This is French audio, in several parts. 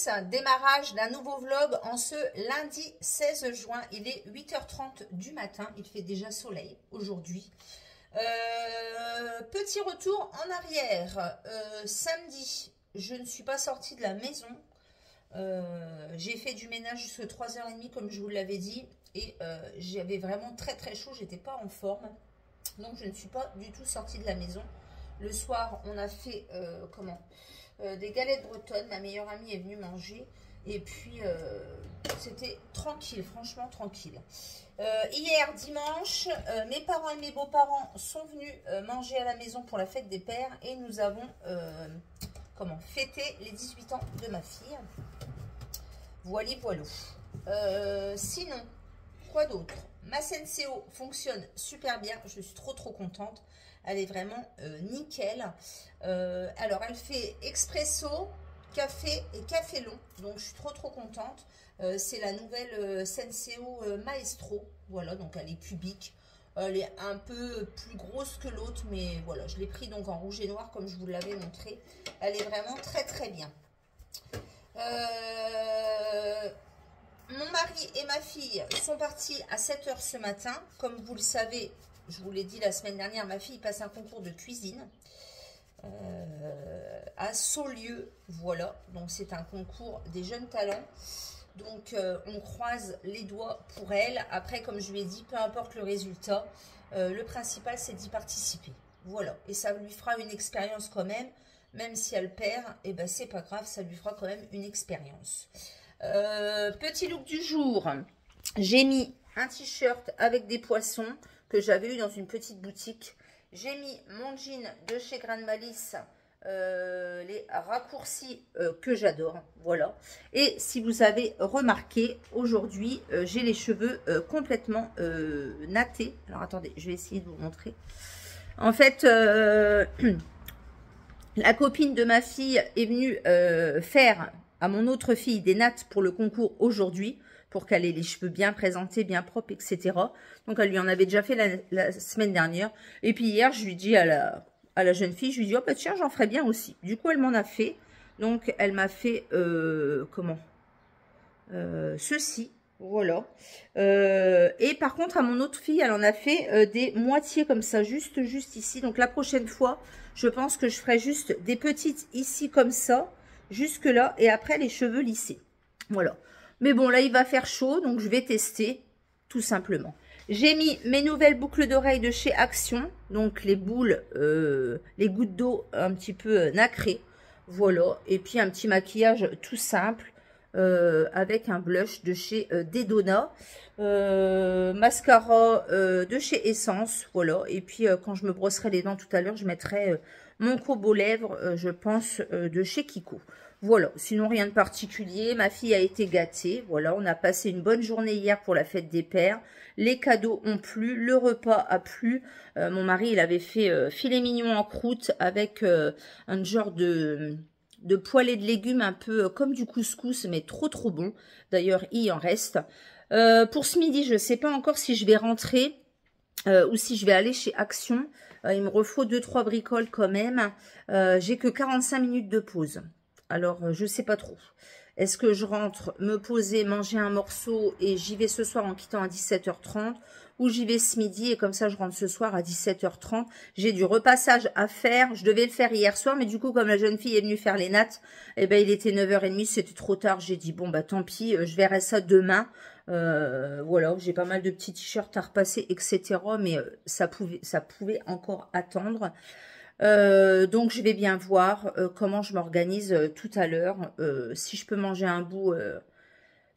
tous, démarrage d'un nouveau vlog en ce lundi 16 juin, il est 8h30 du matin, il fait déjà soleil aujourd'hui. Petit retour en arrière, samedi, je ne suis pas sortie de la maison, j'ai fait du ménage jusqu'à 3h30 comme je vous l'avais dit et j'avais vraiment très chaud, j'étais pas en forme, donc je ne suis pas du tout sortie de la maison. Le soir, on a fait des galettes bretonnes. Ma meilleure amie est venue manger. Et puis, c'était tranquille, franchement tranquille. Hier, dimanche, mes parents et mes beaux-parents sont venus manger à la maison pour la fête des pères. Et nous avons fêté les 18 ans de ma fille. Voilà. Sinon, quoi d'autre? Ma Senseo fonctionne super bien. Je suis trop contente. Elle est vraiment nickel. Alors, elle fait expresso, café et café long. Donc, je suis trop contente. C'est la nouvelle Senseo Maestro. Voilà, donc elle est cubique. Elle est un peu plus grosse que l'autre. Mais voilà, je l'ai pris donc en rouge et noir comme je vous l'avais montré. Elle est vraiment très bien. Mon mari et ma fille sont partis à 7h ce matin. Comme vous le savez, je vous l'ai dit la semaine dernière, ma fille passe un concours de cuisine à Saulieu. Voilà, donc c'est un concours des jeunes talents. Donc on croise les doigts pour elle. Après, comme je lui ai dit, peu importe le résultat, le principal c'est d'y participer. Voilà, et ça lui fera une expérience quand même. Même si elle perd, et ben c'est pas grave, ça lui fera quand même une expérience. Petit look du jour, j'ai mis un t-shirt avec des poissons que j'avais eu dans une petite boutique. J'ai mis mon jean de chez Grande Malice, les raccourcis que j'adore, voilà. Et si vous avez remarqué, aujourd'hui, j'ai les cheveux complètement nattés. Alors attendez, je vais essayer de vous montrer. En fait, la copine de ma fille est venue faire à mon autre fille des nattes pour le concours aujourd'hui, pour qu'elle ait les cheveux bien présentés, bien propres, etc. Donc, elle lui en avait déjà fait la semaine dernière. Et puis, hier, je lui dis à la jeune fille, je lui dis, oh, bah, tiens, j'en ferai bien aussi. Du coup, elle m'en a fait. Donc, elle m'a fait, ceci. Voilà. Et par contre, à mon autre fille, elle en a fait des moitiés comme ça, juste ici. Donc, la prochaine fois, je pense que je ferai juste des petites ici comme ça, jusque là, et après les cheveux lissés. Voilà. Mais bon, là, il va faire chaud, donc je vais tester, tout simplement. J'ai mis mes nouvelles boucles d'oreilles de chez Action, donc les boules, les gouttes d'eau un petit peu nacrées. Voilà. Et puis, un petit maquillage tout simple. Avec un blush de chez Dedona, mascara de chez Essence, voilà. Et puis quand je me brosserai les dents tout à l'heure, je mettrai mon combo lèvres, je pense, de chez Kiko. Voilà, sinon rien de particulier. Ma fille a été gâtée, voilà, on a passé une bonne journée hier pour la fête des pères. Les cadeaux ont plu, le repas a plu. Mon mari, il avait fait filet mignon en croûte avec un genre de poêlée de légumes un peu comme du couscous, mais trop bon. D'ailleurs, il en reste. Pour ce midi, je ne sais pas encore si je vais rentrer ou si je vais aller chez Action. Il me refaut 2-3 bricoles quand même. J'ai que 45 minutes de pause. Alors, je ne sais pas trop. Est-ce que je rentre, me poser, manger un morceau et j'y vais ce soir en quittant à 17h30 ou j'y vais ce midi et comme ça je rentre ce soir à 17h30. J'ai du repassage à faire. Je devais le faire hier soir, mais du coup, comme la jeune fille est venue faire les nattes, eh ben, il était 9h30, c'était trop tard. J'ai dit, bon, bah tant pis, je verrai ça demain. Voilà, j'ai pas mal de petits t-shirts à repasser, etc. Mais ça pouvait encore attendre. Donc je vais bien voir comment je m'organise tout à l'heure, si je peux manger un bout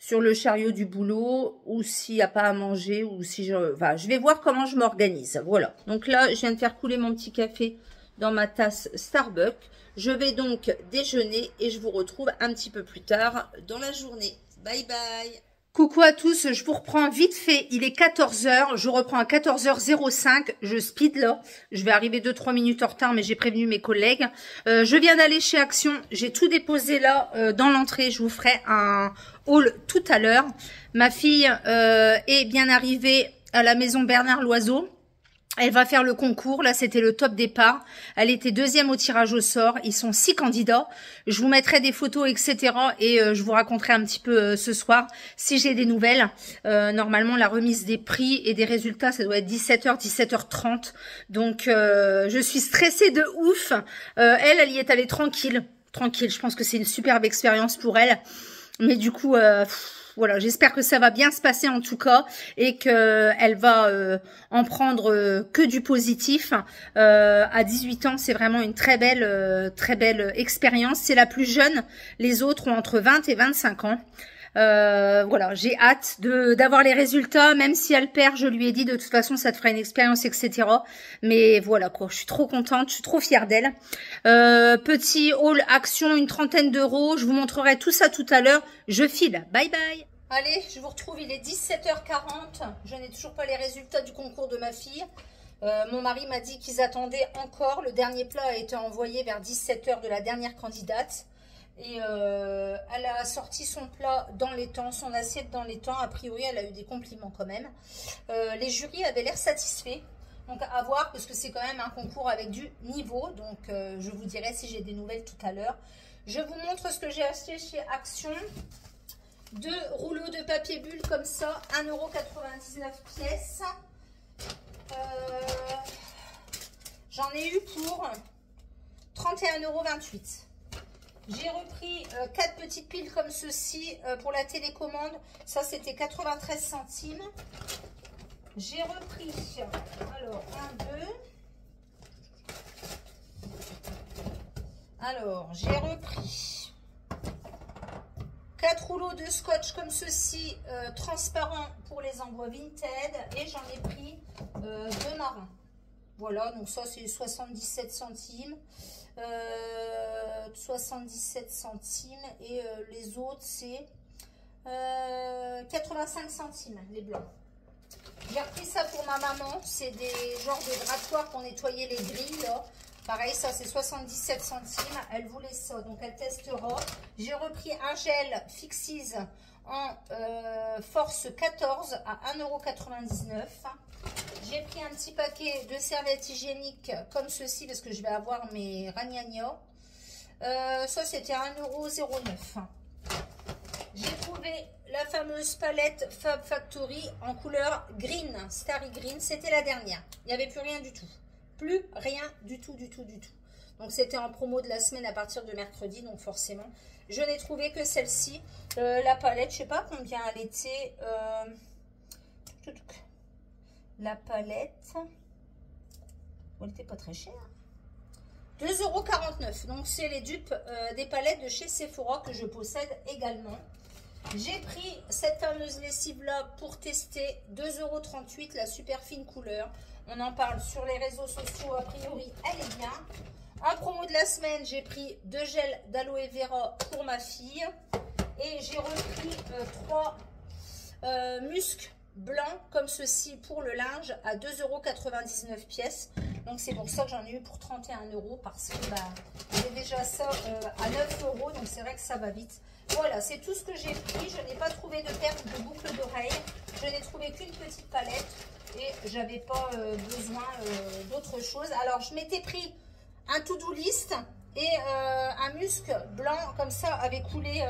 sur le chariot du boulot ou s'il n'y a pas à manger ou si je vais voir comment je m'organise. Voilà, donc là je viens de faire couler mon petit café dans ma tasse Starbucks. Je vais donc déjeuner et je vous retrouve un petit peu plus tard dans la journée. Bye bye. Coucou à tous, je vous reprends vite fait, il est 14h, je reprends à 14h05, je speed là, je vais arriver 2-3 minutes en retard mais j'ai prévenu mes collègues. Je viens d'aller chez Action, j'ai tout déposé là dans l'entrée, je vous ferai un haul tout à l'heure. Ma fille est bien arrivée à la maison Bernard Loiseau. Elle va faire le concours. Là, c'était le top départ. Elle était deuxième au tirage au sort. Ils sont 6 candidats. Je vous mettrai des photos, etc. Et je vous raconterai un petit peu ce soir si j'ai des nouvelles. Normalement, la remise des prix et des résultats, ça doit être 17h, 17h30. Donc, je suis stressée de ouf. Elle y est allée tranquille. Tranquille. Je pense que c'est une superbe expérience pour elle. Mais du coup... voilà, j'espère que ça va bien se passer en tout cas et qu'elle va en prendre que du positif. À 18 ans, c'est vraiment une très belle expérience. C'est la plus jeune. Les autres ont entre 20 et 25 ans. Voilà, j'ai hâte d'avoir les résultats, même si elle perd, je lui ai dit de toute façon ça te fera une expérience, etc. Mais voilà quoi, je suis trop contente, je suis trop fière d'elle. Petit haul action, une 30aine d'euros, je vous montrerai tout ça tout à l'heure. Je file, bye bye. Allez, je vous retrouve, il est 17h40, je n'ai toujours pas les résultats du concours de ma fille. Mon mari m'a dit qu'ils attendaient encore, le dernier plat a été envoyé vers 17h de la dernière candidate. Et elle a sorti son plat dans les temps, son assiette dans les temps. A priori, elle a eu des compliments quand même. Les jurys avaient l'air satisfaits. Donc à voir, parce que c'est quand même un concours avec du niveau. Donc je vous dirai si j'ai des nouvelles tout à l'heure. Je vous montre ce que j'ai acheté chez Action. 2 rouleaux de papier bulle comme ça, 1,99 € pièce. J'en ai eu pour 31,28 €. J'ai repris 4 petites piles comme ceci pour la télécommande. Ça, c'était 93 centimes. J'ai repris, alors, 1, 2. Alors, j'ai repris 4 rouleaux de scotch comme ceci, transparent pour les envois Vinted. Et j'en ai pris 2 marins. Voilà, donc ça, c'est 77 centimes. 77 centimes et les autres c'est 85 centimes les blancs. J'ai repris ça pour ma maman, c'est des genres de grattoirs pour nettoyer les grilles là. Pareil, ça c'est 77 centimes, elle voulait ça donc elle testera. J'ai repris un gel Fixis en force 14 à 1,99 €. J'ai pris un petit paquet de serviettes hygiéniques comme ceci parce que je vais avoir mes ragnagnas. Ça, c'était 1,09 €. J'ai trouvé la fameuse palette Fab Factory en couleur green, Starry Green. C'était la dernière. Il n'y avait plus rien du tout. Plus rien du tout, du tout, du tout. Donc, c'était en promo de la semaine à partir de mercredi. Donc, forcément, je n'ai trouvé que celle-ci. La palette, je ne sais pas combien elle était. La palette, elle n'était pas très chère. 2,49 €. Donc, c'est les dupes des palettes de chez Sephora que je possède également. J'ai pris cette fameuse lessive-là pour tester. 2,38 €, la super fine couleur. On en parle sur les réseaux sociaux. A priori, elle est bien. En promo de la semaine, j'ai pris 2 gels d'aloe vera pour ma fille. Et j'ai repris 3 muscs blanc comme ceci pour le linge à 2,99 € pièce. Donc c'est pour ça que j'en ai eu pour 31 € parce que j'ai déjà ça à 9 €. Donc c'est vrai que ça va vite. Voilà, c'est tout ce que j'ai pris. Je n'ai pas trouvé de perte de boucle d'oreille. Je n'ai trouvé qu'une petite palette et j'avais pas besoin d'autre chose. Alors je m'étais pris un to-do list et un musc blanc comme ça avait coulé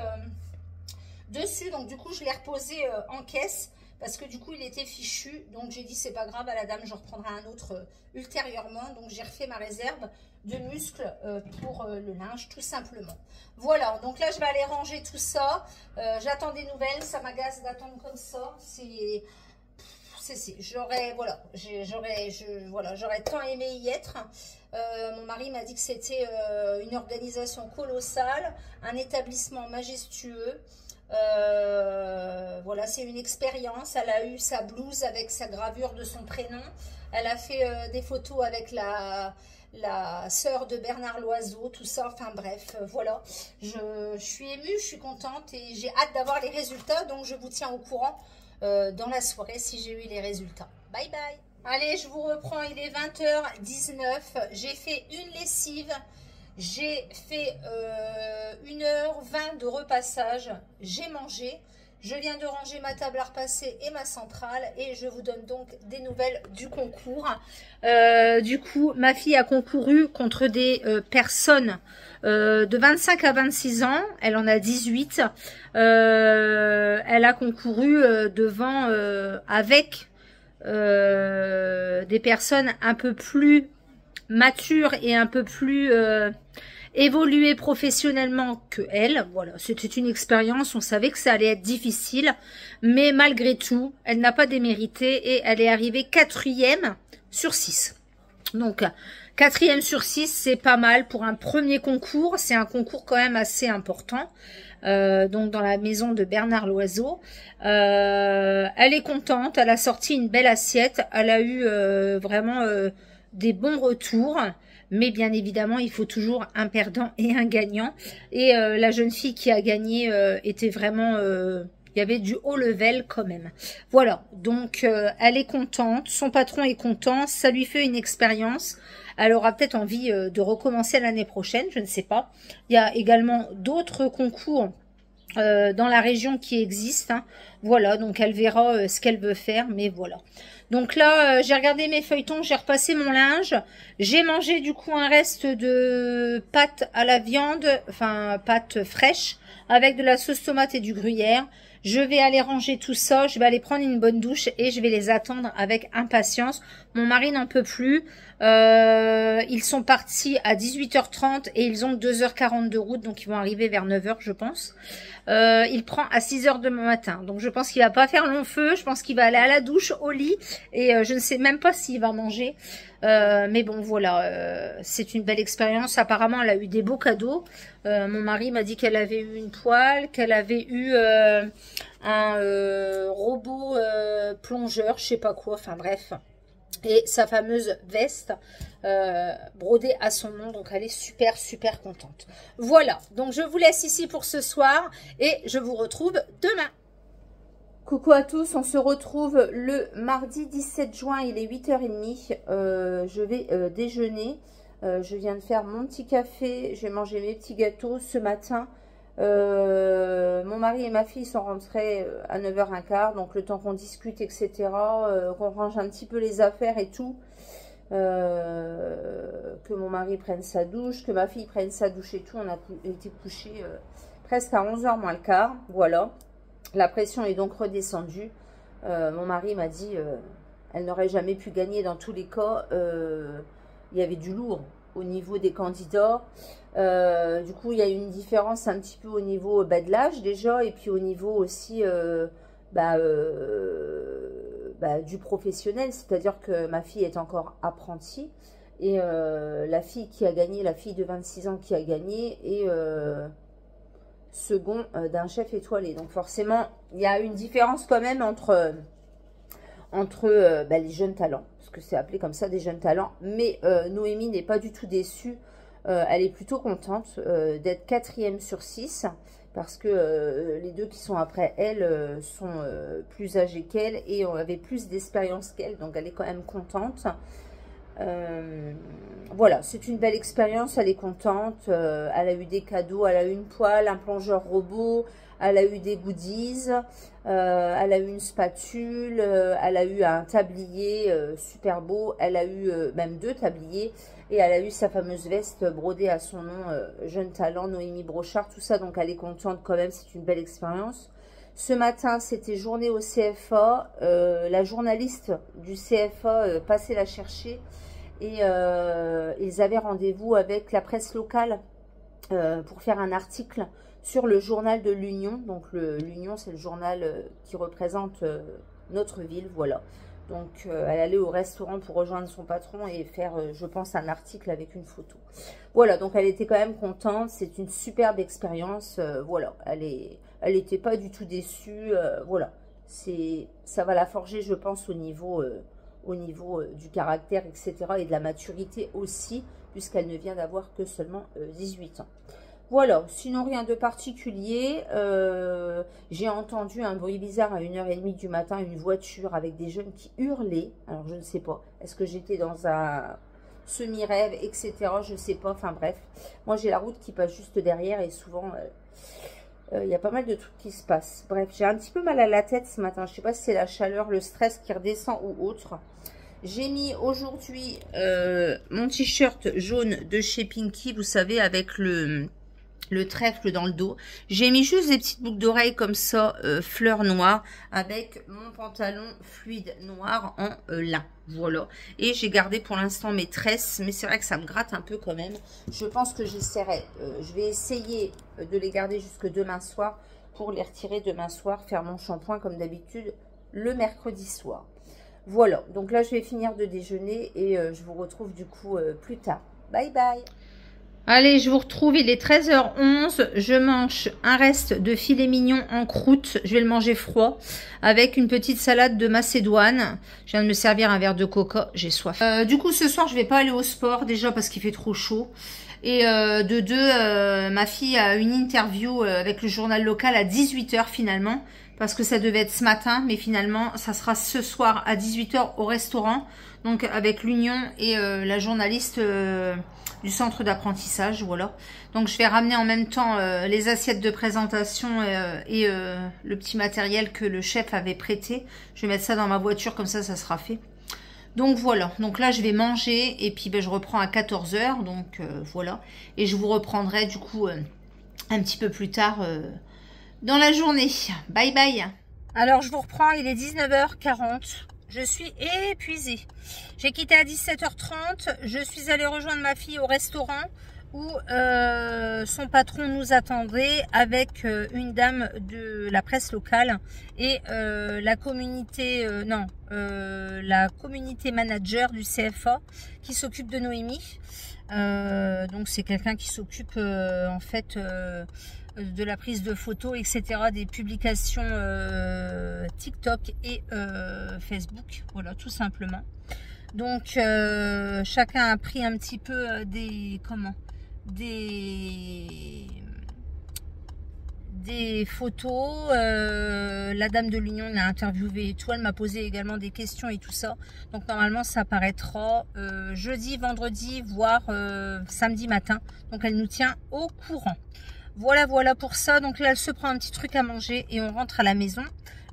dessus. Donc du coup je l'ai reposé en caisse. Parce que du coup, il était fichu. Donc, j'ai dit, c'est pas grave à la dame, je reprendrai un autre ultérieurement. Donc, j'ai refait ma réserve de muscles pour le linge, tout simplement. Voilà, donc là, je vais aller ranger tout ça. J'attends des nouvelles. Ça m'agace d'attendre comme ça. J'aurais tant aimé y être. Mon mari m'a dit que c'était une organisation colossale, un établissement majestueux. Voilà, c'est une expérience. Elle a eu sa blouse avec sa gravure de son prénom. Elle a fait des photos avec la sœur de Bernard Loiseau, tout ça. Enfin bref, voilà. Je suis émue, je suis contente et j'ai hâte d'avoir les résultats. Donc je vous tiens au courant dans la soirée si j'ai eu les résultats. Bye bye. Allez, je vous reprends. Il est 20h19. J'ai fait une lessive. J'ai fait 1h20 de repassage, j'ai mangé Je viens de ranger ma table à repasser et ma centrale et je vous donne donc des nouvelles du concours. Du coup, ma fille a concouru contre des personnes de 25 à 26 ans. Elle en a 18. Elle a concouru devant avec des personnes un peu plus matures et un peu plus évoluer professionnellement que elle. Voilà, c'était une expérience, on savait que ça allait être difficile, mais malgré tout, elle n'a pas démérité et elle est arrivée 4e sur 6. Donc, 4e sur 6, c'est pas mal pour un premier concours. C'est un concours quand même assez important. Donc, dans la maison de Bernard Loiseau. Elle est contente, elle a sorti une belle assiette. Elle a eu vraiment des bons retours. Mais bien évidemment, il faut toujours un perdant et un gagnant. Et la jeune fille qui a gagné était vraiment... il y avait du haut level quand même. Voilà, donc elle est contente, son patron est content, ça lui fait une expérience. Elle aura peut-être envie de recommencer l'année prochaine, je ne sais pas. Il y a également d'autres concours dans la région qui existent. Hein. Voilà, donc elle verra ce qu'elle veut faire, mais voilà. Donc là, j'ai regardé mes feuilletons, j'ai repassé mon linge. J'ai mangé du coup un reste de pâte à la viande, enfin pâte fraîche, avec de la sauce tomate et du gruyère. Je vais aller ranger tout ça, je vais aller prendre une bonne douche et je vais les attendre avec impatience. Mon mari n'en peut plus. Ils sont partis à 18h30 et ils ont 2h40 de route, donc ils vont arriver vers 9h je pense. Il prend à 6h demain matin, donc je pense qu'il va pas faire long feu. Je pense qu'il va aller à la douche, au lit et je ne sais même pas s'il va manger. Mais bon voilà, c'est une belle expérience. Apparemment elle a eu des beaux cadeaux. Mon mari m'a dit qu'elle avait eu une poêle, qu'elle avait eu un robot plongeur, je sais pas quoi, enfin bref. Et sa fameuse veste brodée à son nom, donc elle est super super contente. Voilà, donc je vous laisse ici pour ce soir et je vous retrouve demain. Coucou à tous, on se retrouve le mardi 17 juin, il est 8h30, je vais déjeuner, je viens de faire mon petit café, j'ai mangé mes petits gâteaux ce matin. Mon mari et ma fille sont rentrés à 9h15, donc le temps qu'on discute, etc., qu'on range un petit peu les affaires et tout, que mon mari prenne sa douche, que ma fille prenne sa douche et tout, on a été couchés presque à 11h moins le quart, voilà. La pression est donc redescendue. Mon mari m'a dit elle n'aurait jamais pu gagner dans tous les cas. Il y avait du lourd au niveau des candidats. Du coup, il y a une différence un petit peu au niveau de l'âge déjà. Et puis au niveau aussi du professionnel. C'est-à-dire que ma fille est encore apprentie. Et la fille qui a gagné, la fille de 26 ans qui a gagné est... second d'un chef étoilé. Donc forcément, il y a une différence quand même entre les jeunes talents, parce que c'est appelé comme ça des jeunes talents. Mais Noémie n'est pas du tout déçue. Elle est plutôt contente d'être 4e sur 6, parce que les deux qui sont après elle sont plus âgés qu'elle et avaient plus d'expérience qu'elle. Donc elle est quand même contente. Voilà, c'est une belle expérience, elle est contente, elle a eu des cadeaux, elle a eu une poêle, un plongeur robot, elle a eu des goodies, elle a eu une spatule, elle a eu un tablier super beau, elle a eu même 2 tabliers et elle a eu sa fameuse veste brodée à son nom, jeune talent, Noémie Brochard, tout ça, donc elle est contente quand même, c'est une belle expérience. Ce matin, c'était journée au CFA, la journaliste du CFA passait la chercher. Et ils avaient rendez-vous avec la presse locale pour faire un article sur le journal de l'Union. Donc l'Union, c'est le journal qui représente notre ville, voilà. Donc elle allait au restaurant pour rejoindre son patron et faire, je pense, un article avec une photo. Voilà, donc elle était quand même contente, c'est une superbe expérience, voilà. Elle était pas du tout déçue, voilà. Ça va la forger, je pense, au niveau du caractère, etc. et de la maturité aussi, puisqu'elle ne vient d'avoir que seulement 18 ans. Voilà, sinon rien de particulier. J'ai entendu un bruit bizarre à 1h30 du matin, une voiture avec des jeunes qui hurlaient. Alors je ne sais pas, est-ce que j'étais dans un semi-rêve, etc. Je ne sais pas, enfin bref. Moi j'ai la route qui passe juste derrière et souvent Il y a pas mal de trucs qui se passent. Bref, j'ai un petit peu mal à la tête ce matin. Je sais pas si c'est la chaleur, le stress qui redescend ou autre. J'ai mis aujourd'hui mon t-shirt jaune de chez Pinky, vous savez, avec le trèfle dans le dos. J'ai mis juste des petites boucles d'oreilles comme ça, fleurs noires, avec mon pantalon fluide noir en lin. Voilà. Et j'ai gardé pour l'instant mes tresses, mais c'est vrai que ça me gratte un peu quand même. Je pense que j'essaierai, je vais essayer de les garder jusque demain soir pour les retirer demain soir, faire mon shampoing comme d'habitude le mercredi soir. Voilà, donc là je vais finir de déjeuner et je vous retrouve du coup plus tard. Bye bye. Allez, je vous retrouve, il est 13h11, je mange un reste de filet mignon en croûte, je vais le manger froid, avec une petite salade de macédoine. Je viens de me servir un verre de coca, j'ai soif. Du coup, ce soir, je vais pas aller au sport, déjà parce qu'il fait trop chaud. Et de deux, ma fille a une interview avec le journal local à 18h finalement, parce que ça devait être ce matin, mais finalement, ça sera ce soir à 18h au restaurant, donc avec l'Union et la journaliste du centre d'apprentissage, voilà. Donc je vais ramener en même temps les assiettes de présentation et le petit matériel que le chef avait prêté. Je vais mettre ça dans ma voiture, comme ça sera fait. Donc voilà, donc là je vais manger et puis ben, je reprends à 14h, donc voilà. Et je vous reprendrai du coup un petit peu plus tard dans la journée. Bye bye. Alors je vous reprends, il est 19h40. Je suis épuisée. J'ai quitté à 17h30. Je suis allée rejoindre ma fille au restaurant où son patron nous attendait avec une dame de la presse locale et la communauté la communauté manager du CFA qui s'occupe de Noémie. Donc c'est quelqu'un qui s'occupe en fait de la prise de photos, etc., des publications TikTok et Facebook, voilà, tout simplement. Donc chacun a pris un petit peu des photos. La dame de l'Union l'a interviewée et tout, elle m'a posé également des questions et tout ça. Donc normalement ça apparaîtra jeudi, vendredi, voire samedi matin. Donc elle nous tient au courant. Voilà pour ça. Donc là, elle se prend un petit truc à manger et on rentre à la maison.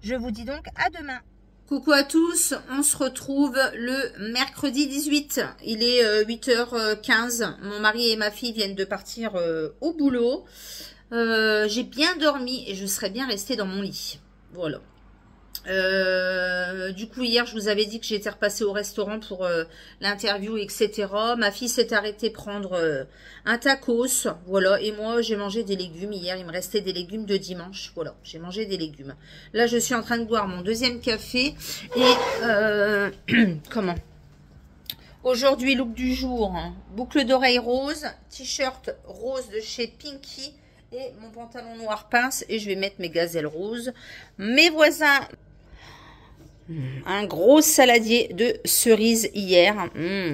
Je vous dis donc à demain. Coucou à tous, on se retrouve le mercredi 18. Il est 8h15. Mon mari et ma fille viennent de partir au boulot. J'ai bien dormi et je serais bien restée dans mon lit. Voilà. Du coup hier je vous avais dit que j'étais repassée au restaurant pour l'interview, etc. Ma fille s'est arrêtée prendre un tacos, voilà, et moi j'ai mangé des légumes hier. Il me restait des légumes de dimanche, voilà, j'ai mangé des légumes. Là je suis en train de boire mon deuxième café et comment aujourd'hui, look du jour, hein, boucle d'oreille rose, t-shirt rose de chez Pinky et mon pantalon noir pince, et je vais mettre mes gazelles roses. Mes voisins, un gros saladier de cerises hier.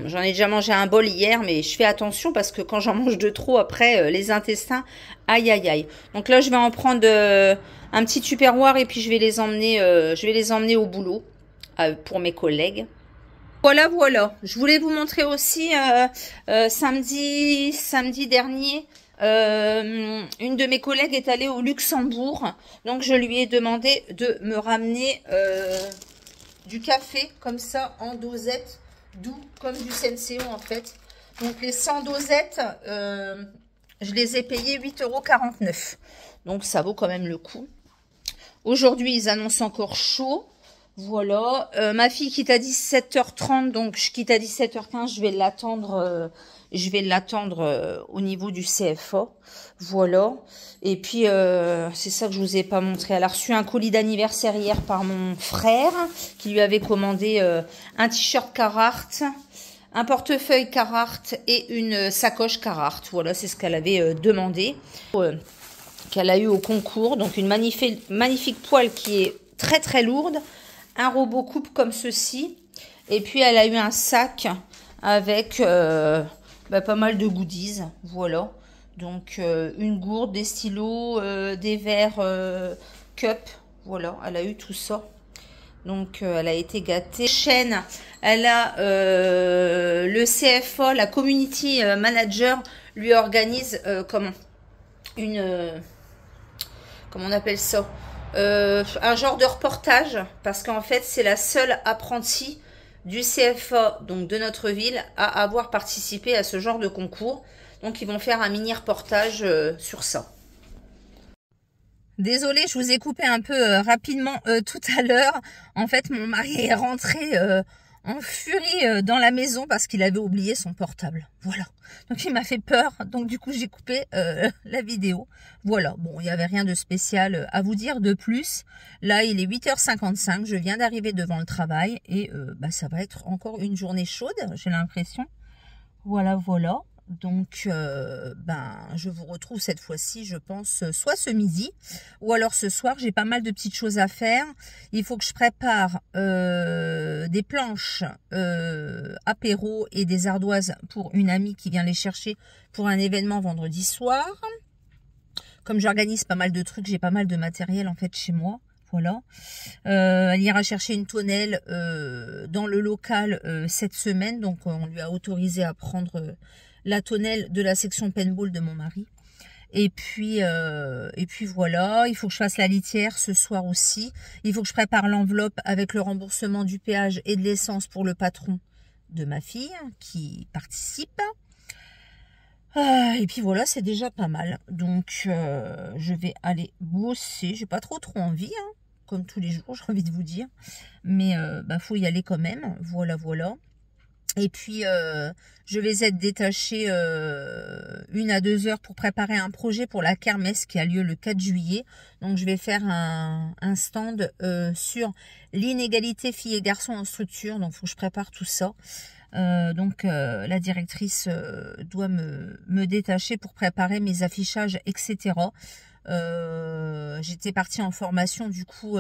J'en ai déjà mangé un bol hier, mais je fais attention parce que quand j'en mange de trop, après, les intestins, aïe aïe aïe. Donc là, je vais en prendre un petit tupperware et puis je vais les emmener au boulot pour mes collègues. Voilà. Je voulais vous montrer aussi samedi dernier. Une de mes collègues est allée au Luxembourg, donc je lui ai demandé de me ramener du café comme ça en dosette, doux comme du Senseo en fait. Donc les 100 dosettes, je les ai payées 8,49 €. Donc ça vaut quand même le coup. Aujourd'hui ils annoncent encore chaud. Voilà. Ma fille quitte à 17h30, donc je quitte à 17h15, je vais l'attendre. Au niveau du CFA, voilà. Et puis c'est ça que je vous ai pas montré. Elle a reçu un colis d'anniversaire hier par mon frère qui lui avait commandé un t-shirt Carhartt, un portefeuille Carhartt et une sacoche Carhartt. Voilà, c'est ce qu'elle avait demandé, qu'elle a eu au concours. Donc une magnifique poêle qui est très très lourde, un robot coupe comme ceci, et puis elle a eu un sac avec pas mal de goodies, voilà. Donc une gourde, des stylos, des verres cup, voilà, elle a eu tout ça. Donc elle a été gâtée. Chaîne, elle a le CFA, la community manager lui organise comment on appelle ça, un genre de reportage, parce qu'en fait c'est la seule apprentie du CFA, donc de notre ville, à avoir participé à ce genre de concours. Donc ils vont faire un mini reportage sur ça. Désolée, je vous ai coupé un peu rapidement tout à l'heure. En fait, mon mari est rentré en furie dans la maison parce qu'il avait oublié son portable. Voilà. Donc, il m'a fait peur. Donc, du coup, j'ai coupé la vidéo. Voilà. Bon, il n'y avait rien de spécial à vous dire de plus. Là, il est 8h55. Je viens d'arriver devant le travail. Et ça va être encore une journée chaude, j'ai l'impression. Voilà, voilà. Donc, je vous retrouve cette fois-ci, je pense, soit ce midi, ou alors ce soir. J'ai pas mal de petites choses à faire. Il faut que je prépare des planches apéro et des ardoises pour une amie qui vient les chercher pour un événement vendredi soir. Comme j'organise pas mal de trucs, j'ai pas mal de matériel en fait chez moi. Voilà. Elle ira chercher une tonnelle dans le local cette semaine. Donc, on lui a autorisé à prendre la tonnelle de la section paintball de mon mari. Et puis voilà. Il faut que je fasse la litière ce soir aussi. Il faut que je prépare l'enveloppe avec le remboursement du péage et de l'essence pour le patron de ma fille qui participe. Et puis voilà, c'est déjà pas mal. Donc, je vais aller bosser. J'ai pas trop envie, hein, comme tous les jours, j'ai envie de vous dire. Mais faut y aller quand même. Voilà, voilà. Et puis, je vais être détachée 1 à 2 heures pour préparer un projet pour la kermesse qui a lieu le 4 juillet. Donc, je vais faire un stand sur l'inégalité filles et garçons en structure. Donc, il faut que je prépare tout ça. La directrice doit me détacher pour préparer mes affichages, etc. J'étais partie en formation du coup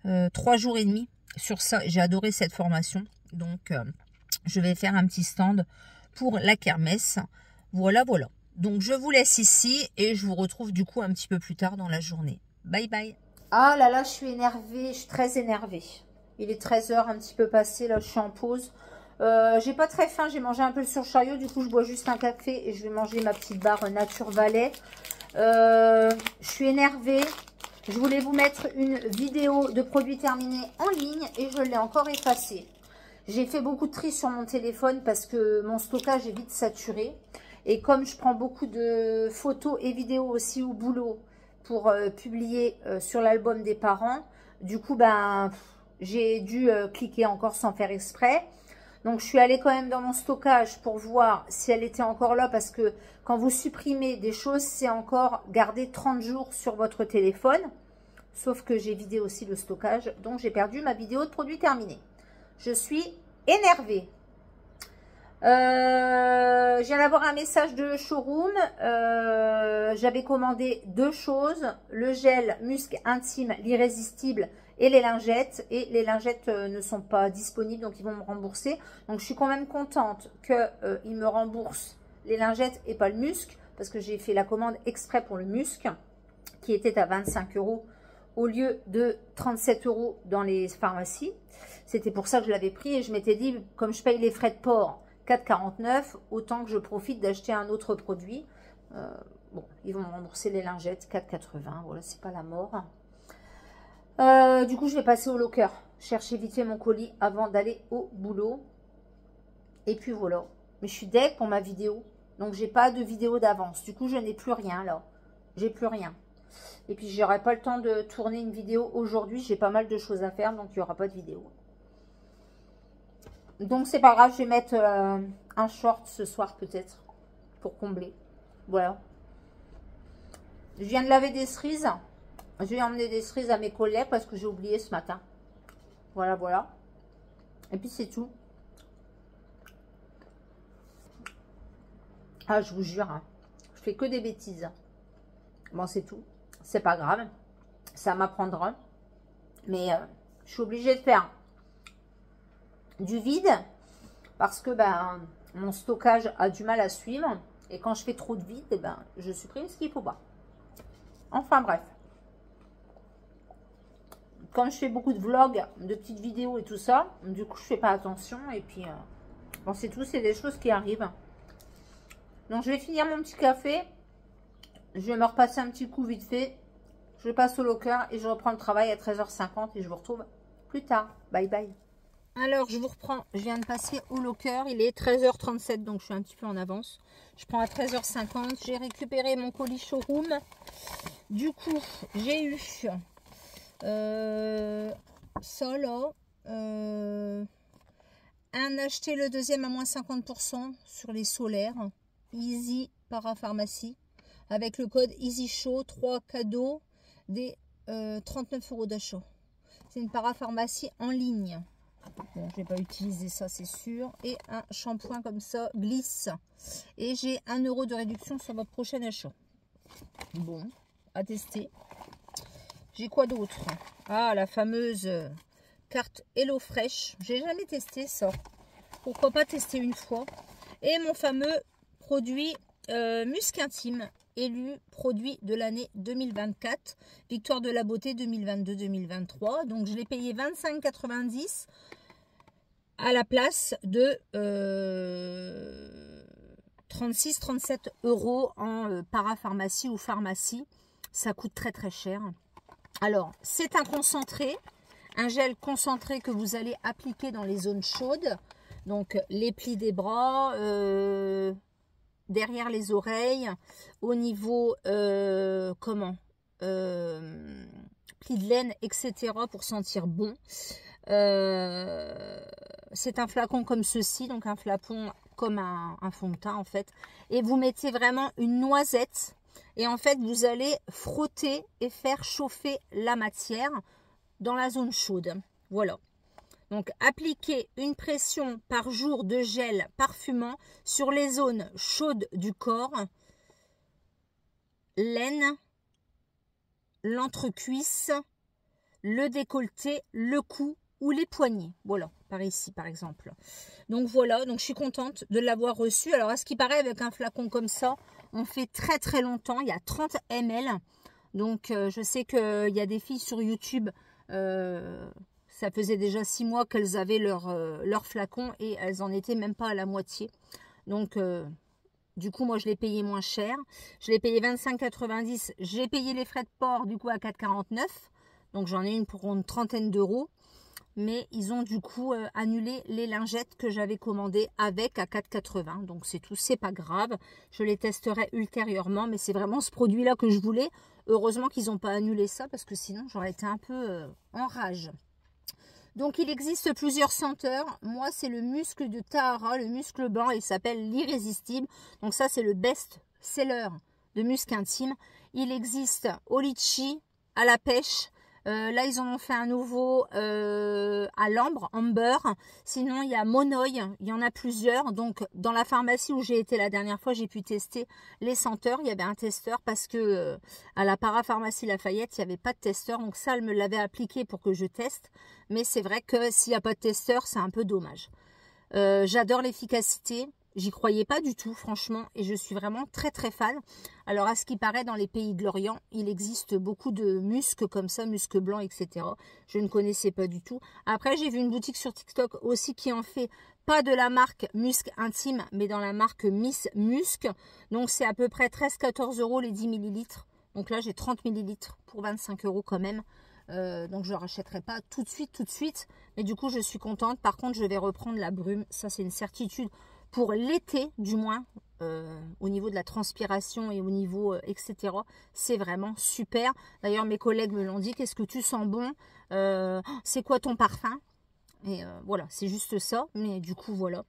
3 jours et demi sur ça. J'ai adoré cette formation. Donc, je vais faire un petit stand pour la kermesse. Voilà, voilà. Donc, je vous laisse ici et je vous retrouve du coup un petit peu plus tard dans la journée. Bye, bye. Ah là là, je suis énervée. Je suis très énervée. Il est 13h, un petit peu passé. Là, je suis en pause. J'ai pas très faim. J'ai mangé un peu sur chariot. Du coup, je bois juste un café et je vais manger ma petite barre Nature Valley. Je suis énervée. Je voulais vous mettre une vidéo de produits terminés en ligne et je l'ai encore effacée. J'ai fait beaucoup de tri sur mon téléphone parce que mon stockage est vite saturé. Et comme je prends beaucoup de photos et vidéos aussi au boulot pour publier sur l'album des parents, du coup, j'ai dû cliquer encore sans faire exprès. Donc, je suis allée quand même dans mon stockage pour voir si elle était encore là. Parce que quand vous supprimez des choses, c'est encore garder 30 jours sur votre téléphone. Sauf que j'ai vidé aussi le stockage. Donc, j'ai perdu ma vidéo de produits terminés. Je suis énervée. Je viens d'avoir un message de showroom. J'avais commandé 2 choses. Le gel musc intime, l'irrésistible et les lingettes. Et les lingettes ne sont pas disponibles, donc ils vont me rembourser. Donc je suis quand même contente qu'ils me remboursent les lingettes et pas le musc. Parce que j'ai fait la commande exprès pour le musc, qui était à 25 € au lieu de 37 € dans les pharmacies. C'était pour ça que je l'avais pris et je m'étais dit, comme je paye les frais de port 4,49, autant que je profite d'acheter un autre produit. Bon, ils vont me rembourser les lingettes, 4,80. Voilà, c'est pas la mort. Du coup, je vais passer au locker, chercher vite fait mon colis avant d'aller au boulot. Et puis voilà. Mais je suis deg pour ma vidéo. Donc, j'ai pas de vidéo d'avance. Du coup, je n'ai plus rien là. J'ai plus rien. Et puis, j'aurai pas le temps de tourner une vidéo aujourd'hui. J'ai pas mal de choses à faire, donc il n'y aura pas de vidéo. Donc, c'est pas grave. Je vais mettre un short ce soir peut-être pour combler. Voilà. Je viens de laver des cerises. Je vais emmener des cerises à mes collègues parce que j'ai oublié ce matin. Voilà, voilà. Et puis, c'est tout. Ah, je vous jure, hein, je fais que des bêtises. Bon, c'est tout. C'est pas grave. Ça m'apprendra. Mais je suis obligée de faire du vide parce que mon stockage a du mal à suivre. Et quand je fais trop de vide, je supprime ce qu'il ne faut pas. Enfin, bref. Quand je fais beaucoup de vlogs, de petites vidéos et tout ça, du coup, je fais pas attention. Et puis, bon, c'est tout. C'est des choses qui arrivent. Donc, je vais finir mon petit café. je vais me repasser un petit coup vite fait. Je passe au locker et je reprends le travail à 13h50 et je vous retrouve plus tard. Bye bye. Alors, je vous reprends. Je viens de passer au locker. Il est 13h37, donc je suis un petit peu en avance. Je prends à 13h50. J'ai récupéré mon colis showroom. Du coup, j'ai eu ça là. Un acheté le deuxième à moins 50% sur les solaires. Easy Parapharmacie. Avec le code Easy Show, 3 cadeaux des 39 € d'achat. C'est une parapharmacie en ligne. Bon, je vais pas utiliser ça, c'est sûr. Et un shampoing comme ça, glisse. Et j'ai 1 € de réduction sur votre prochain achat. Bon, à tester. J'ai quoi d'autre? Ah, la fameuse carte HelloFresh. J'ai jamais testé ça. Pourquoi pas tester une fois? Et mon fameux produit Musc Intime, élu produit de l'année 2024, Victoire de la beauté 2022-2023. Donc je l'ai payé 25,90 à la place de 36-37 € en parapharmacie ou pharmacie. Ça coûte très très cher. Alors c'est un concentré, un gel concentré que vous allez appliquer dans les zones chaudes. Donc les plis des bras, derrière les oreilles, au niveau plis de laine, etc. pour sentir bon. C'est un flacon comme ceci, donc un flacon comme un fond de teint en fait. Et vous mettez vraiment une noisette et en fait vous allez frotter et faire chauffer la matière dans la zone chaude. Voilà. Donc, appliquez une pression par jour de gel parfumant sur les zones chaudes du corps, l'aine, l'entrecuisse, le décolleté, le cou ou les poignets. Voilà, par ici par exemple. Donc voilà, donc je suis contente de l'avoir reçu. Alors, à ce qui paraît, avec un flacon comme ça, on fait très très longtemps. Il y a 30 ml. Donc, je sais qu'il y a des filles sur YouTube... ça faisait déjà 6 mois qu'elles avaient leur flacon et elles en étaient même pas à la moitié. Donc, du coup, moi, je l'ai payé moins cher. Je l'ai payé 25,90. J'ai payé les frais de port, du coup, à 4,49. Donc, j'en ai une pour une trentaine d'euros. Mais ils ont, du coup, annulé les lingettes que j'avais commandées avec à 4,80. Donc, c'est tout. C'est pas grave. Je les testerai ultérieurement. Mais c'est vraiment ce produit-là que je voulais. Heureusement qu'ils n'ont pas annulé ça parce que sinon, j'aurais été un peu en rage. Donc, il existe plusieurs senteurs. Moi, c'est le muscle de Tahara, le muscle blanc. Il s'appelle l'Irrésistible. Donc, ça, c'est le best-seller de Musc Intime. Il existe au litchi, à la pêche. Là, ils en ont fait un nouveau à l'ambre, amber. Sinon, il y a Monoï. Il y en a plusieurs. Donc, dans la pharmacie où j'ai été la dernière fois, j'ai pu tester les senteurs. Il y avait un testeur parce que à la parapharmacie Lafayette, il n'y avait pas de testeur. Donc, ça, elle me l'avait appliqué pour que je teste. Mais c'est vrai que s'il n'y a pas de testeur, c'est un peu dommage. J'adore l'efficacité. J'y croyais pas du tout, franchement, et je suis vraiment très très fan. Alors, à ce qui paraît, dans les pays de l'Orient, il existe beaucoup de muscs comme ça, muscs blancs, etc. Je ne connaissais pas du tout. Après, j'ai vu une boutique sur TikTok aussi qui en fait, pas de la marque Musc Intime, mais dans la marque Miss Musc. Donc, c'est à peu près 13-14 € les 10 ml. Donc là, j'ai 30 ml pour 25 € quand même. Donc je ne rachèterai pas tout de suite. Mais du coup, je suis contente. Par contre, je vais reprendre la brume. Ça, c'est une certitude. Pour l'été, du moins, au niveau de la transpiration et au niveau, etc. C'est vraiment super. D'ailleurs, mes collègues me l'ont dit. Qu'est-ce que tu sens bon? C'est quoi ton parfum? Et voilà, c'est juste ça. Mais du coup, voilà.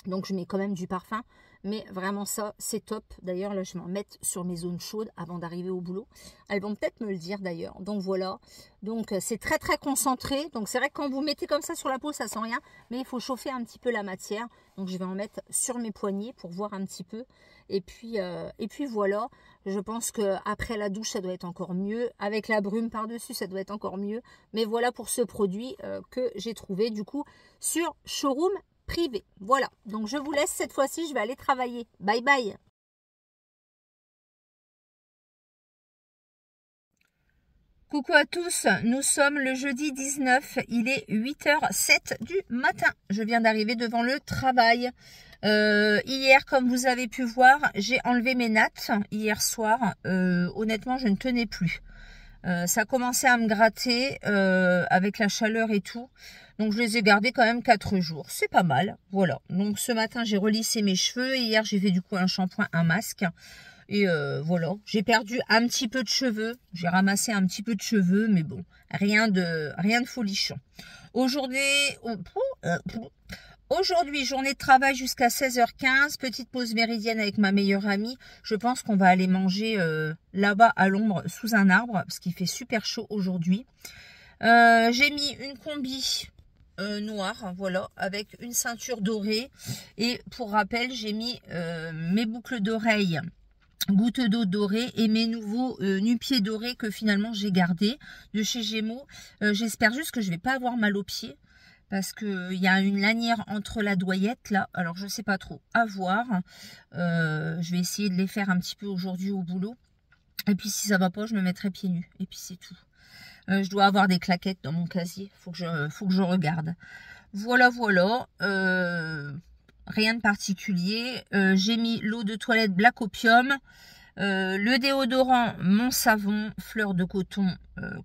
Donc, je mets quand même du parfum. Mais vraiment ça, c'est top. D'ailleurs, là, je vais m'en mettre sur mes zones chaudes avant d'arriver au boulot. Elles vont peut-être me le dire d'ailleurs. Donc, voilà. Donc, c'est très, très concentré. Donc, c'est vrai que quand vous mettez comme ça sur la peau, ça sent rien. Mais il faut chauffer un petit peu la matière. Donc, je vais en mettre sur mes poignets pour voir un petit peu. Et puis voilà. Je pense qu'après la douche, ça doit être encore mieux. Avec la brume par-dessus, ça doit être encore mieux. Mais voilà pour ce produit que j'ai trouvé du coup sur Showroom Privé. Voilà, donc je vous laisse cette fois-ci, je vais aller travailler. Bye bye. Coucou à tous, nous sommes le jeudi 19, il est 8h07 du matin. Je viens d'arriver devant le travail. Hier, comme vous avez pu voir, j'ai enlevé mes nattes hier soir. Honnêtement, je ne tenais plus. Ça commençait à me gratter avec la chaleur et tout. Donc, je les ai gardés quand même 4 jours. C'est pas mal, voilà. Donc, ce matin, j'ai relissé mes cheveux. Hier, j'ai fait du coup un shampoing, un masque. Et voilà, j'ai perdu un petit peu de cheveux. J'ai ramassé un petit peu de cheveux, mais bon, rien de folichon. Aujourd'hui, journée de travail jusqu'à 16h15. Petite pause méridienne avec ma meilleure amie. Je pense qu'on va aller manger là-bas à l'ombre, sous un arbre, parce qu'il fait super chaud aujourd'hui. J'ai mis une combi noire, voilà, avec une ceinture dorée. Et pour rappel, j'ai mis mes boucles d'oreilles goutte d'eau dorée et mes nouveaux nu-pieds dorés que finalement j'ai gardés de chez Gémeaux. J'espère juste que je vais pas avoir mal aux pieds parce que il y a une lanière entre la doyette là. Alors je sais pas trop, à voir. Je vais essayer de les faire un petit peu aujourd'hui au boulot. Et puis si ça va pas, je me mettrai pieds nus. Et puis c'est tout. Je dois avoir des claquettes dans mon casier. Faut que je regarde. Voilà, voilà. Rien de particulier. J'ai mis l'eau de toilette Black Opium, le déodorant Mon Savon Fleur de Coton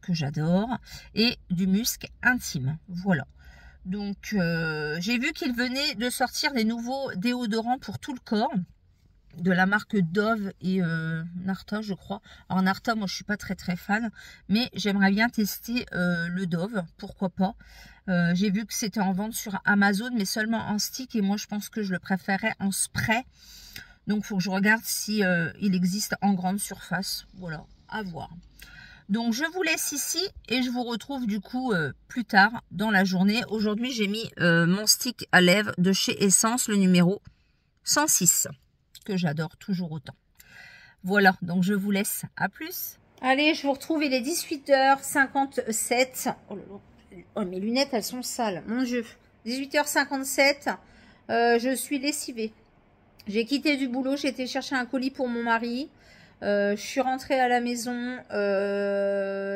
que j'adore et du musc intime. Voilà. Donc j'ai vu qu'il venait de sortir des nouveaux déodorants pour tout le corps de la marque Dove et Narta, je crois. Alors Narta, moi je suis pas très fan, mais j'aimerais bien tester le Dove, pourquoi pas. J'ai vu que c'était en vente sur Amazon, mais seulement en stick, et moi je pense que je le préférerais en spray. Donc il faut que je regarde si il existe en grande surface. Voilà, à voir. Donc je vous laisse ici et je vous retrouve du coup plus tard dans la journée. Aujourd'hui j'ai mis mon stick à lèvres de chez Essence, le numéro 106. Que j'adore toujours autant. Voilà, donc je vous laisse. À plus. Allez, je vous retrouve, il est 18h57. Oh là là. Oh, mes lunettes, elles sont sales. Mon Dieu. 18h57. Je suis lessivée. J'ai quitté du boulot. J'ai été chercher un colis pour mon mari. Je suis rentrée à la maison.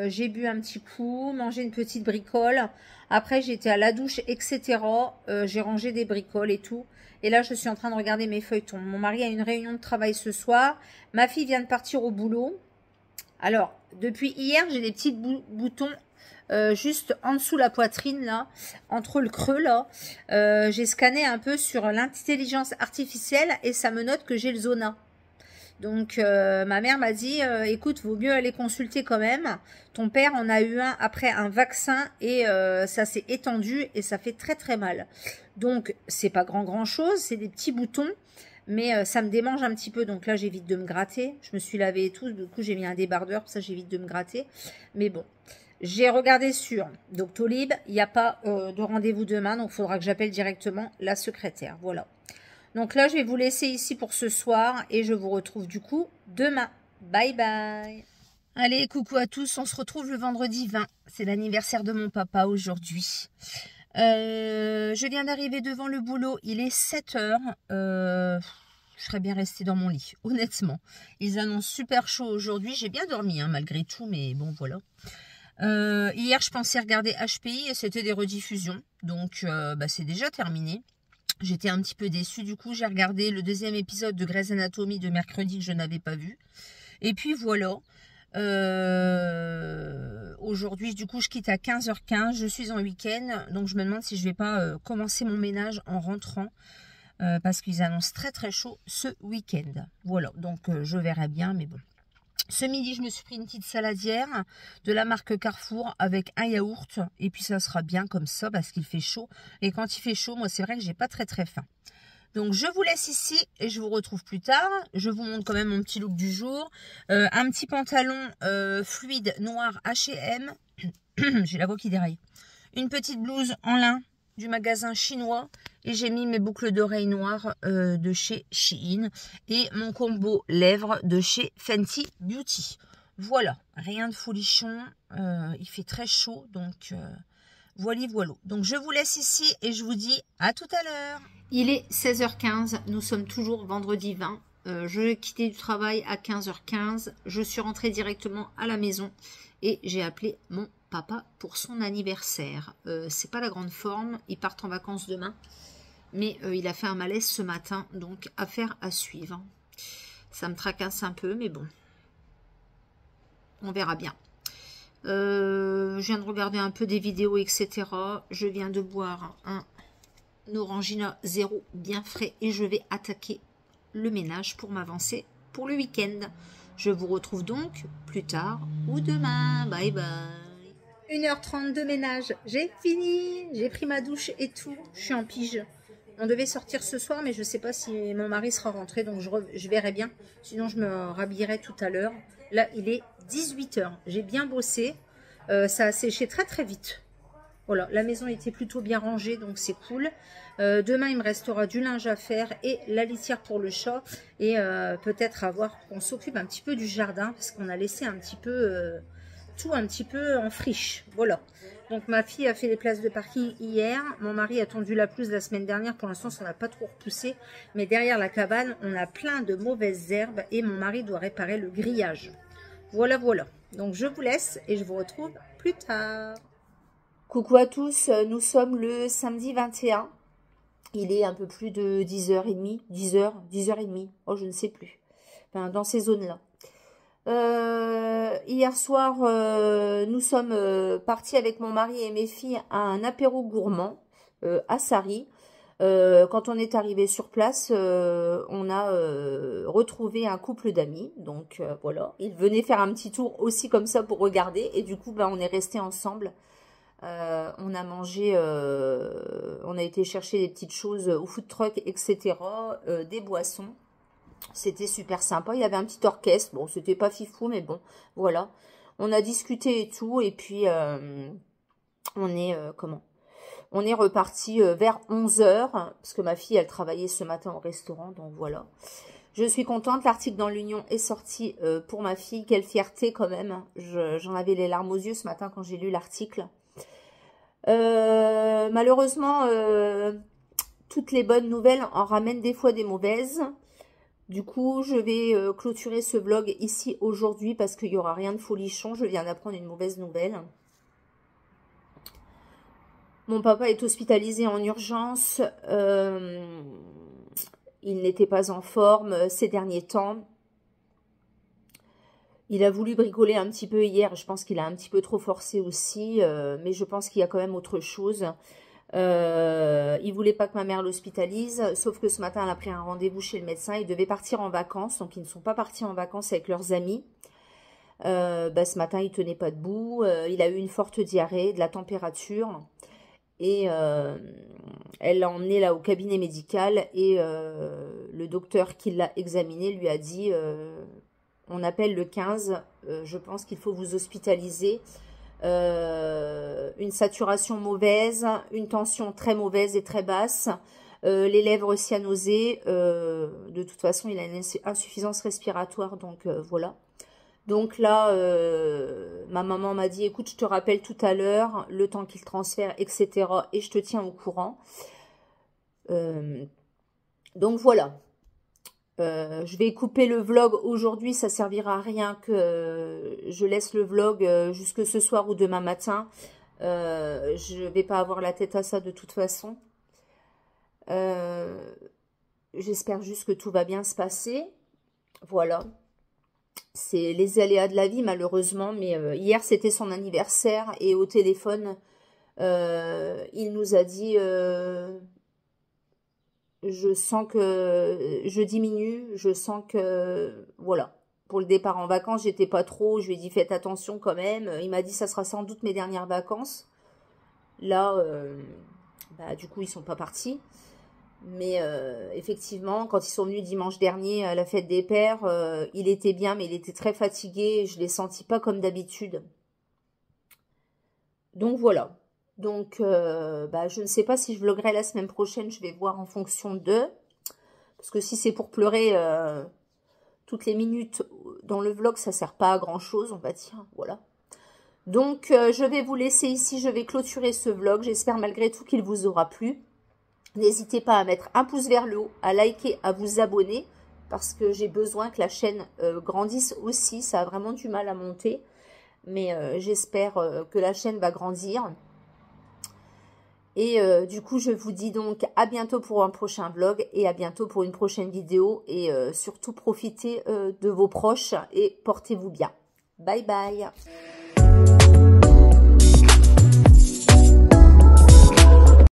J'ai bu un petit coup. Mangé une petite bricole. Après, j'étais à la douche, etc. J'ai rangé des bricoles et tout. Et là, je suis en train de regarder mes feuilletons. Mon mari a une réunion de travail ce soir. Ma fille vient de partir au boulot. Alors, depuis hier, j'ai des petits boutons juste en dessous la poitrine, là, entre le creux, là. J'ai scanné un peu sur l'intelligence artificielle et ça me note que j'ai le zona. Donc, ma mère m'a dit, écoute, vaut mieux aller consulter quand même. Ton père en a eu un après un vaccin et ça s'est étendu et ça fait très mal. Donc, c'est pas grand chose, c'est des petits boutons, mais ça me démange un petit peu. Donc là, j'évite de me gratter. Je me suis lavée et tout, du coup, j'ai mis un débardeur, pour ça, j'évite de me gratter. Mais bon, j'ai regardé sur Doctolib, il n'y a pas de rendez-vous demain, donc il faudra que j'appelle directement la secrétaire. Voilà. Donc là, je vais vous laisser ici pour ce soir et je vous retrouve du coup demain. Bye bye. Allez, coucou à tous, on se retrouve le vendredi 20. C'est l'anniversaire de mon papa aujourd'hui. Je viens d'arriver devant le boulot, il est 7h. Je serais bien restée dans mon lit, honnêtement. Ils annoncent super chaud aujourd'hui. J'ai bien dormi hein, malgré tout, mais bon voilà. Hier, je pensais regarder HPI et c'était des rediffusions. Donc, c'est déjà terminé. J'étais un petit peu déçue. Du coup, j'ai regardé le deuxième épisode de Grey's Anatomy de mercredi que je n'avais pas vu. Et puis voilà. Aujourd'hui, du coup, je quitte à 15h15. Je suis en week-end. Donc, je me demande si je vais pas commencer mon ménage en rentrant. Parce qu'ils annoncent très chaud ce week-end. Voilà. Donc, je verrai bien. Mais bon. Ce midi, je me suis pris une petite saladière de la marque Carrefour avec un yaourt. Et puis, ça sera bien comme ça parce qu'il fait chaud. Et quand il fait chaud, moi, c'est vrai que j'ai pas très faim. Donc, je vous laisse ici et je vous retrouve plus tard. Je vous montre quand même mon petit look du jour. Un petit pantalon fluide noir H&M. J'ai la voix qui déraille. Une petite blouse en lin du magasin chinois. Et j'ai mis mes boucles d'oreilles noires de chez Shein. Et mon combo lèvres de chez Fenty Beauty. Voilà, rien de folichon. Il fait très chaud, donc voilà. Donc je vous laisse ici et je vous dis à tout à l'heure. Il est 16h15, nous sommes toujours vendredi 20. Je quittais du travail à 15h15. Je suis rentrée directement à la maison. Et j'ai appelé mon papa pour son anniversaire. C'est pas la grande forme, ils partent en vacances demain. Mais il a fait un malaise ce matin, donc affaire à suivre. Ça me tracasse un peu, mais bon. On verra bien. Je viens de regarder un peu des vidéos, etc. Je viens de boire un Orangina 0 bien frais et je vais attaquer le ménage pour m'avancer pour le week-end. Je vous retrouve donc plus tard ou demain. Bye bye. 1h30 de ménage, j'ai fini. J'ai pris ma douche et tout. Je suis en pige. On devait sortir ce soir, mais je ne sais pas si mon mari sera rentré, donc je verrai bien. Sinon, je me rhabillerai tout à l'heure. Là, il est 18 h. J'ai bien bossé. Ça a séché très très vite. Voilà, la maison était plutôt bien rangée, donc c'est cool. Demain, il me restera du linge à faire et la litière pour le chat. Et peut-être qu'on s'occupe un petit peu du jardin, parce qu'on a laissé un petit peu tout un petit peu en friche. Voilà. Donc ma fille a fait les places de parking hier. Mon mari a tendu la pelouse la semaine dernière. Pour l'instant, ça n'a pas trop repoussé. Mais derrière la cabane, on a plein de mauvaises herbes et mon mari doit réparer le grillage. Voilà, voilà. Donc je vous laisse et je vous retrouve plus tard. Coucou à tous, nous sommes le samedi 21. Il est un peu plus de 10h30, 10h30. Oh, je ne sais plus. Enfin, dans ces zones-là. Hier soir, nous sommes partis avec mon mari et mes filles à un apéro gourmand à Sarri. Quand on est arrivé sur place, on a retrouvé un couple d'amis. Donc voilà, ils venaient faire un petit tour aussi comme ça pour regarder. Et du coup, bah, on est restés ensemble. On a mangé, on a été chercher des petites choses au food truck, etc. Des boissons. C'était super sympa. Il y avait un petit orchestre. Bon, c'était pas fifou, mais bon, voilà. On a discuté et tout. Et puis, on est reparti vers 11 h. Parce que ma fille, elle travaillait ce matin au restaurant. Donc, voilà. Je suis contente. L'article dans l'Union est sorti pour ma fille. Quelle fierté quand même. J'en avais les larmes aux yeux ce matin quand j'ai lu l'article. Malheureusement, toutes les bonnes nouvelles en ramènent des fois des mauvaises. Du coup, je vais clôturer ce vlog ici aujourd'hui parce qu'il n'y aura rien de folichon. Je viens d'apprendre une mauvaise nouvelle. Mon papa est hospitalisé en urgence. Il n'était pas en forme ces derniers temps. Il a voulu bricoler un petit peu hier. Je pense qu'il a un petit peu trop forcé aussi. Mais je pense qu'il y a quand même autre chose. Il voulait pas que ma mère l'hospitalise, sauf que ce matin elle a pris un rendez-vous chez le médecin. Ils devaient partir en vacances, donc ils ne sont pas partis en vacances avec leurs amis. Ce matin il tenait pas debout, il a eu une forte diarrhée, de la température, et elle l'a emmené là au cabinet médical et le docteur qui l'a examiné lui a dit on appelle le 15, je pense qu'il faut vous hospitaliser. Une saturation mauvaise, une tension très mauvaise et très basse, les lèvres cyanosées, de toute façon il a une insuffisance respiratoire, donc voilà. Donc là, ma maman m'a dit, écoute, je te rappelle tout à l'heure, le temps qu'il transfère, etc. et je te tiens au courant. Donc voilà. Je vais couper le vlog aujourd'hui, ça servira à rien que je laisse le vlog jusque ce soir ou demain matin. Je vais pas avoir la tête à ça de toute façon. J'espère juste que tout va bien se passer. Voilà. C'est les aléas de la vie malheureusement, mais hier c'était son anniversaire et au téléphone, il nous a dit... je sens que je diminue, je sens que, voilà, pour le départ en vacances, j'étais pas trop, je lui ai dit faites attention quand même, il m'a dit ça sera sans doute mes dernières vacances, là, du coup ils sont pas partis, mais effectivement, quand ils sont venus dimanche dernier à la fête des pères, il était bien, mais il était très fatigué, je l'ai senti pas comme d'habitude, donc voilà. Donc, je ne sais pas si je vloguerai la semaine prochaine. Je vais voir en fonction de... Parce que si c'est pour pleurer toutes les minutes dans le vlog, ça ne sert pas à grand-chose, on va dire. Voilà. Donc, je vais vous laisser ici. Je vais clôturer ce vlog. J'espère malgré tout qu'il vous aura plu. N'hésitez pas à mettre un pouce vers le haut, à liker, à vous abonner. Parce que j'ai besoin que la chaîne grandisse aussi. Ça a vraiment du mal à monter. mais j'espère que la chaîne va grandir. Et du coup, je vous dis donc à bientôt pour un prochain vlog et à bientôt pour une prochaine vidéo. Et surtout, profitez de vos proches et portez-vous bien. Bye bye.